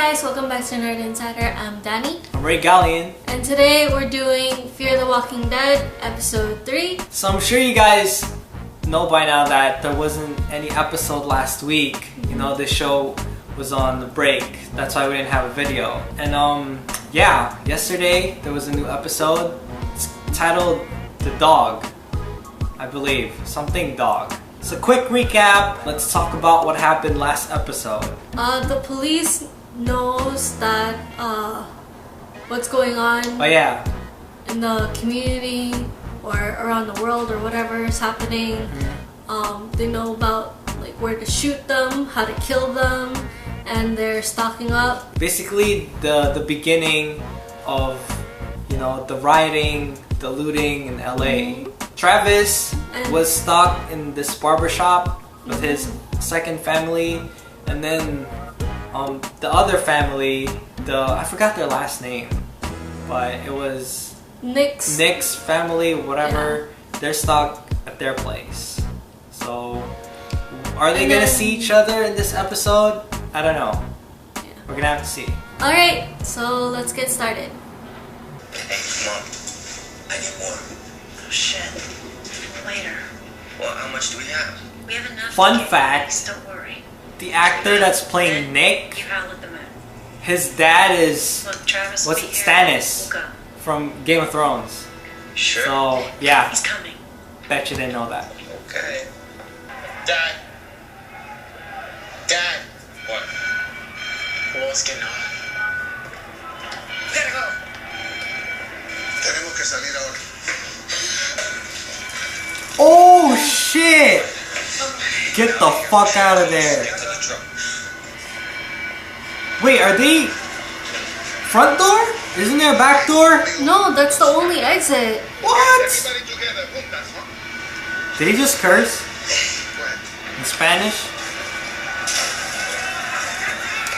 guys, welcome back to Nerd Insider. I'm Danny. I'm Ray Gallion. And today we're doing Fear the Walking Dead episode 3. So I'm sure you guys know by now that there wasn't any episode last week. You know, the show was on the break. That's why we didn't have a video. And yeah, yesterday there was a new episode. It's titled The Dog, I believe. Something Dog. So quick recap. Let's talk about what happened last episode. The police knows that what's going on in the community or around the world or whatever is happening. They know about like where to shoot them, how to kill them, and they're stocking up. Basically the beginning of, you know, the rioting, the looting in LA. Travis was stuck in this barbershop with his second family, and then the other family, I forgot their last name, but it was Nick's family, whatever. Yeah. They're stuck at their place. So are they gonna see each other in this episode? I don't know. Yeah. We're gonna have to see. Alright, so let's get started. Hey, come on. I need more. Oh shit. Later. Well, how much do we have? We have enough. Fun fact, Don't worry. the actor that's playing Nick, You gotta let them in. his dad is, Look, Travis what's will it, be here. Stannis We'll go. from Game of Thrones. Sure. So yeah, He's coming. bet you didn't know that. Okay. Dad. Dad. What? What's going on? We gotta go. Tenemos que salir ahora. Oh shit! Get the fuck out of there. Get to the truck. Wait, are they front door? Isn't there a back door? No, that's the only exit. What? Everybody together, juntas, huh? Did he just curse What? in Spanish?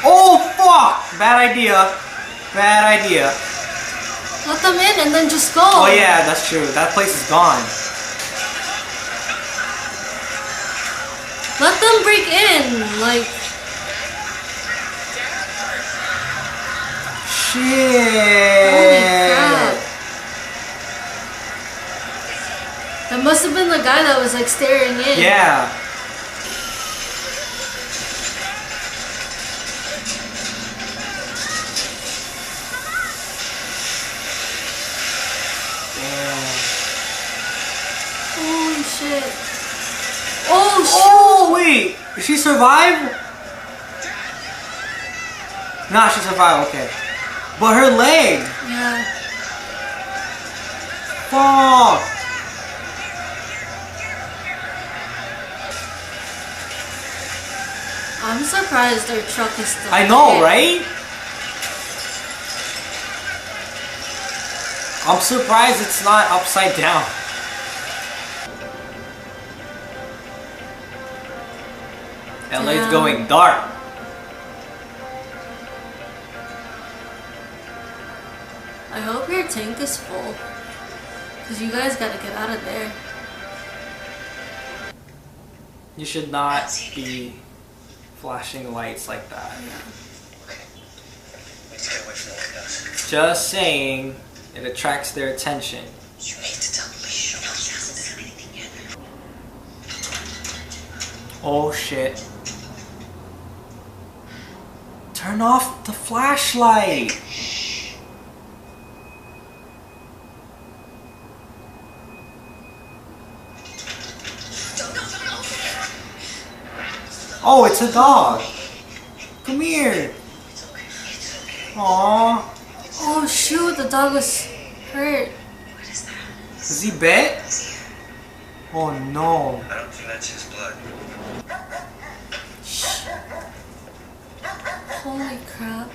Oh fuck! Bad idea. Bad idea. Let them in and then just go. Oh yeah, that's true. That place is gone. Let them break in. Like, holy crap. Shit. That must have been the guy that was like staring in. Yeah. Holy shit. Oh shoot. Oh wait, did she survive? Nah, she survived. Okay, but her leg. Yeah. Fuck. I'm surprised their truck is still I know, there. right? I'm surprised it's not upside down. LA's Damn. going dark. I hope your tank is full. Because you guys gotta get out of there. You should not be flashing lights like that. We need to get away from the windows. Just saying, it attracts their attention. You need to tell me. Shh. No, he hasn't done anything yet. Oh shit. Turn off the flashlight. Oh, it's a dog. Come here. Aww. Oh shoot, the dog was hurt. What is that? Is he bit? Oh no. I don't think that's his blood. Holy crap.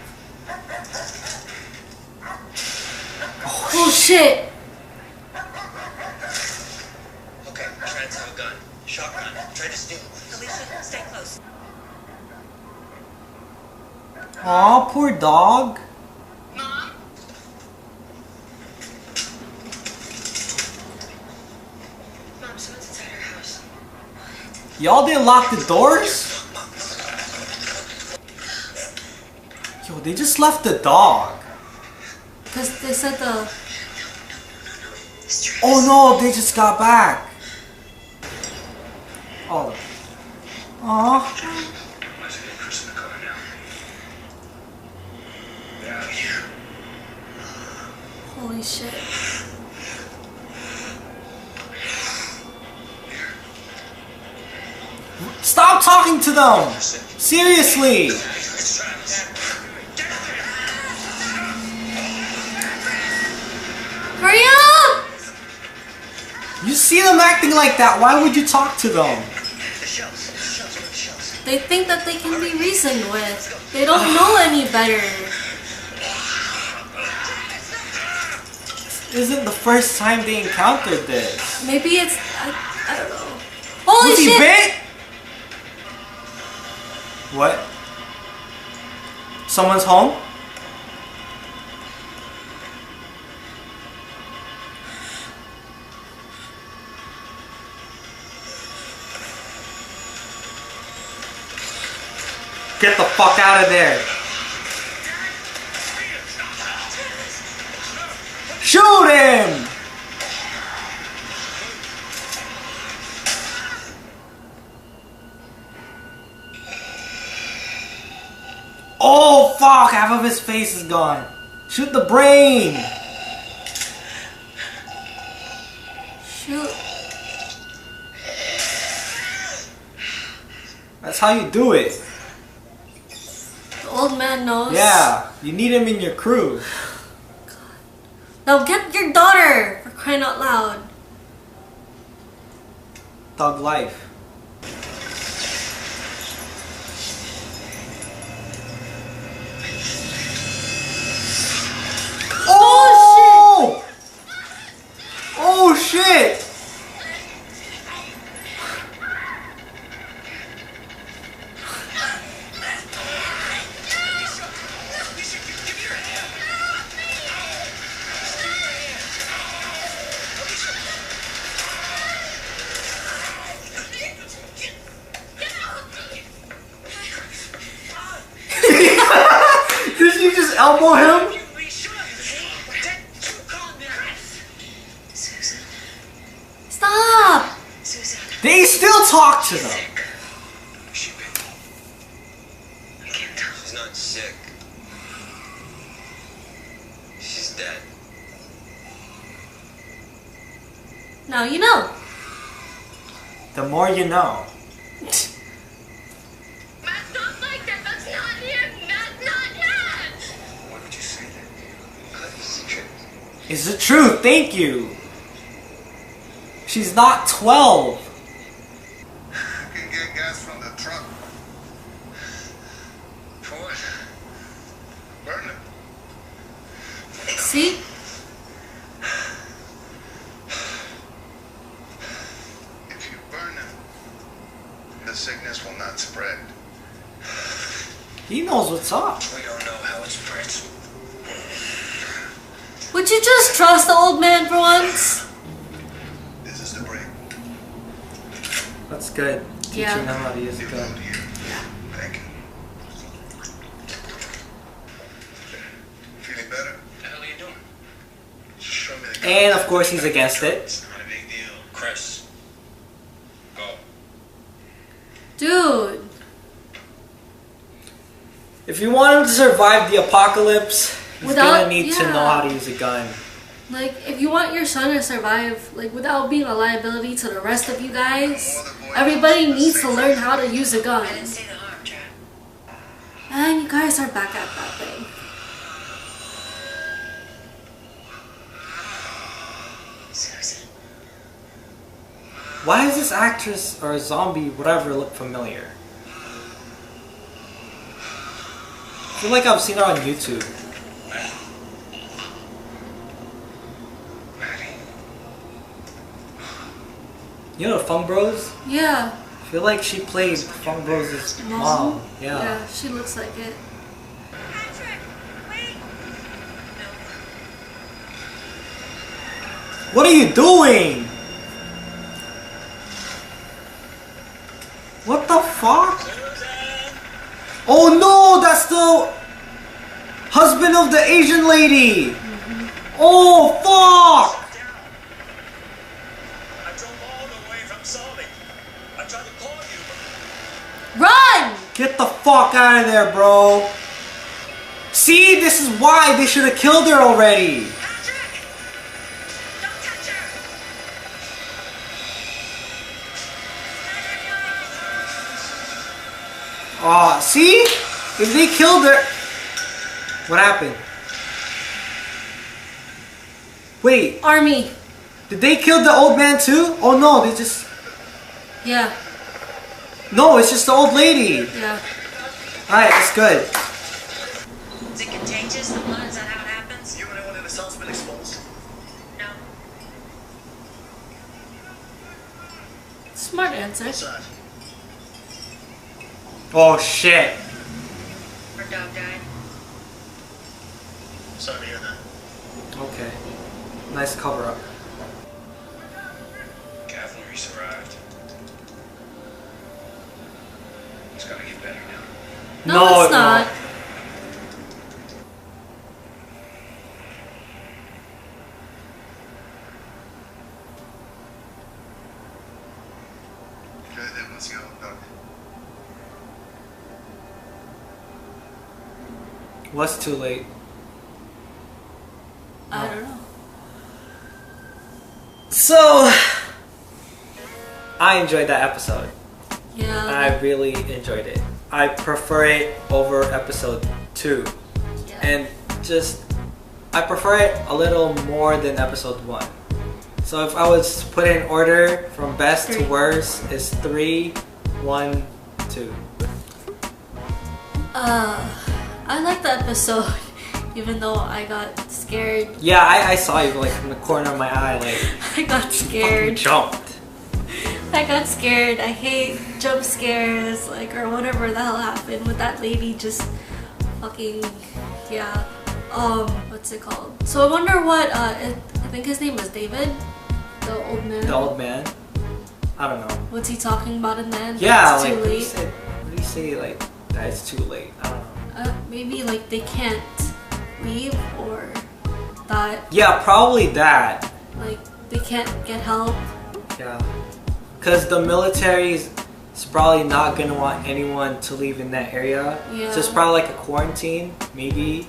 Oh shit. Okay, Trent's have a gun. Shotgun. Try to steal. Alicia, stay close. Aw, poor dog. Mom? Mom, someone's inside her house. Y'all didn't lock the doors? Yo, Oh, they just left the dog. Because they said the... Oh no, they just got back. Oh. Aww. Holy shit. Stop talking to them! Seriously! Hurry up! You see them acting like that, why would you talk to them? They think that they can be reasoned with. They don't know any better. This isn't the first time they encountered this. Maybe it's... I don't know. Holy Was shit! he bit? What? Someone's home? Get the fuck out of there! Shoot him! Oh fuck, half of his face is gone. Shoot the brain! Shoot. That's how you do it. The old man knows. Yeah, you need him in your crew. Now get your daughter, for crying out loud. Thug life. Oh! Oh shit! Did you just elbow him? Susan. Stop! Susan. They still talk to them. I can't tell. She's not sick. She's dead. Now you know. The more you know. Matt's not like that. That's not him. Matt's not him. Why would you say that? It's the truth. It's the truth, thank you. She's not 12. You can get gas from the truck. For what? Burn it. See? If you burn it, the sickness will not spread. He knows what's up. We don't know how it spreads. Would you just trust the old man for once? This is the break. That's good. Teaching Yeah. them how to use a You gun. load here. Thank you. Feeling better? What the hell are you doing? Just show me the gun. And of course he's against it. It's not a big deal. Chris. Go. Dude. If you want him to survive the apocalypse, he's Without- gonna need to know yeah. how to use a gun. Like, if you want your son to survive, like, without being a liability to the rest of you guys, everybody needs to learn how to use a gun. I didn't see the arm trap. And you guys are back at that thing. Susan. Why does this actress or zombie, whatever, look familiar? I feel like I've seen her on YouTube. You know the Fung Bros? Yeah. I feel like she played Fung Bros' mom. Yeah. Yeah, she looks like it. Patrick, wait. What are you doing? What the fuck? Oh no, that's the... husband of the Asian lady. Oh fuck! I drove all the way from Salt Lake. I tried to call you. Run! Get the fuck out of there, bro. See, this is why they should have killed her already. Patrick! Don't touch her! Aw, see? If they killed her... What happened? Wait, Army. did they kill the old man too? Oh no, they just... Yeah. No, it's just the old lady. Yeah. Alright, it's good. Is it contagious, the blood? Is that how it happens? You and anyone in the cell's been exposed? No. Smart answer. What's that? Oh shit. Her dog died. Sorry to hear that. Okay. Nice cover up. Cavalry survived. He's gotta get better now. No, it's not. Good, then let's go. Doc. What's too late? I don't know. So, I enjoyed that episode. Yeah. I really enjoyed it. I prefer it over episode 2. Yeah. And just, I prefer it a little more than episode 1. So if I was put in order from best to 3. worst, it's 3, 1, 2. I liked the episode, even though I got scared. Yeah, I saw you like from the corner of my eye, like I got fucking scared. jumped. I got scared. I hate jump scares, like, or whatever the hell happened with that lady just fucking, yeah. What's it called? So I wonder what, I think his name was David, the old man. The old man. I don't know. What's he talking about in the end? Yeah, It's like too what late. do you say like that it's too late? I don't know. Maybe like they can't leave, or that Yeah, probably that. like they can't get help. Yeah. Because the military is probably not going to want anyone to leave in that area. Yeah. So it's probably like a quarantine, maybe.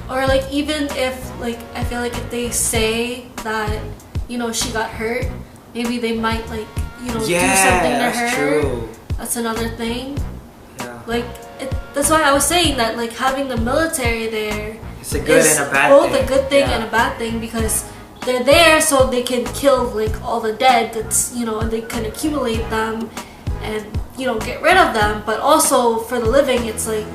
Or like even if like I feel like if they say that, you know, she got hurt, maybe they might like, you know, do something to her. That's true. That's another thing. Yeah. Like that's why I was saying that like having the military there It's a good is and a bad both thing. a good thing Yeah. and a bad thing, because they're there so they can kill like all the dead that's, you know, and they can accumulate them and, you know, get rid of them. But also for the living, it's like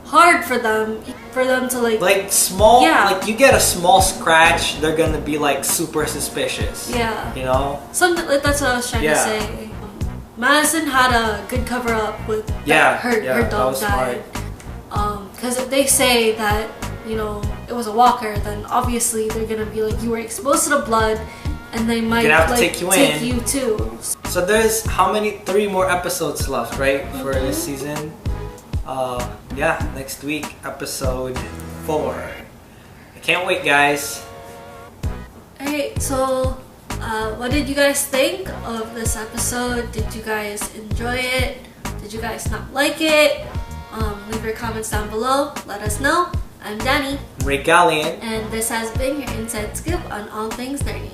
hard for them to Like small, Yeah. like you get a small scratch, they're gonna be like super suspicious. yeah. You know? Something like that's what I was trying to Yeah. say. Madison had a good cover up with that Yeah, her that dog was died. Because if they say that, you know, it was a walker, then obviously they're gonna be like, you were exposed to the blood, and they might Gonna have to like take you in. you too. So there's how many? 3 more episodes left, right? For this season. Yeah, next week, episode 4. I can't wait, guys. Alright, so what did you guys think of this episode? Did you guys enjoy it? Did you guys not like it? Leave your comments down below. Let us know. I'm Danny, Ray Gallion. and this has been your inside scoop on all things nerdy.